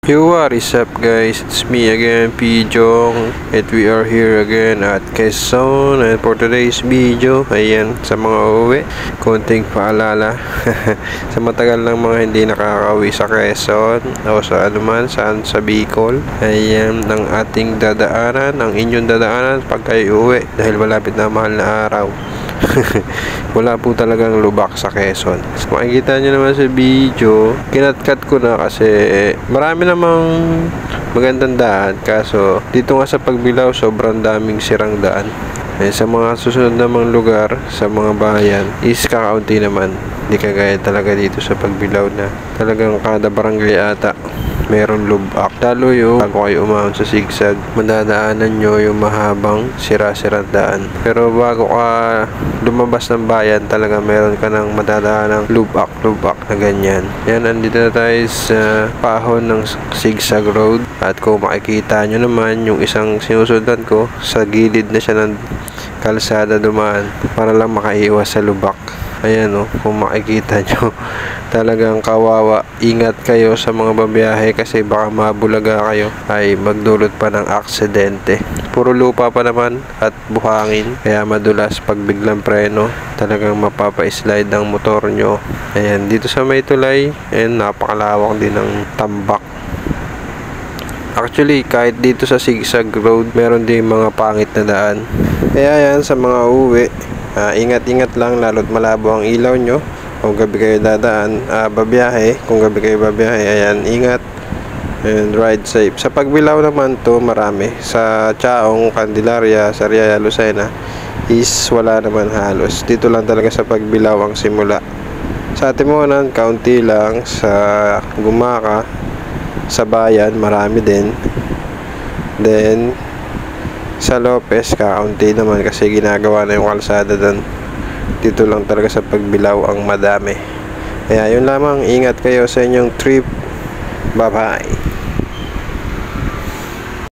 Yo, what is up guys? It's me again, Pijong, and we are here again at Quezon. And for today's video, ayan, sa mga uwi, konting paalala sa matagal lang mga hindi nakakauwi sa Quezon o sa anuman, saan sa Bicol. Ayan, ang ating dadaanan, ang inyong dadaanan pag kayo uwi dahil malapit na mahal na araw. Wala po talagang lubak sa Quezon. So, makikita nyo naman sa video, kinatkat ko na kasi marami namang magandang daan, kaso dito nga sa Pagbilao sobrang daming sirang daan. Sa mga susunod namang lugar sa mga bayan is kakaunti naman, hindi kagaya talaga dito sa Pagbilao na talagang kada barangay ata meron lubak. Lalo yung bago kayo umahon sa sigsag, madadaanan nyo yung mahabang sira-sirang daan. Pero bago ka lumabas ng bayan, talaga meron ka ng madadaanan ng lubak na ganyan. Yan, andito na tayo sa pahon ng sigsag road. At kung makikita nyo naman, yung isang sinusundan ko, sa gilid na siya ng kalsada dumaan para lang makaiwas sa lubak. Ayan o, kung makikita nyo, talagang kawawa. Ingat kayo sa mga babiyahe kasi baka mabulaga kayo ay magdulot pa ng aksidente. Puro lupa pa naman at buhangin, kaya madulas pag biglang preno, talagang mapapa-slide ang motor nyo. Ayan, dito sa may tulay, ayan, napakalawak din ng tambak. Actually, kahit dito sa Sigsag Road, meron din mga pangit na daan. Kaya yan, sa mga uwi, ingat-ingat lang, lalo't malabo ang ilaw nyo kung gabi kayo dadaan, babiyahe, kung gabi kayo babiyahe, ayan, ingat and ride safe. Sa Pagbilao naman to marami, sa Chaong, Candelaria, Sariaya, Lucena is wala naman halos. Dito lang talaga sa Pagbilao ang simula. Sa Timonan, kaunti lang. Sa Gumaka, sa Bayan, marami din. Then sa Lopez, kaunti naman kasi ginagawa na yung kalsada doon. Dito lang talaga sa Pagbilao ang madami. Kaya yun lamang, ingat kayo sa inyong trip. Bye bye.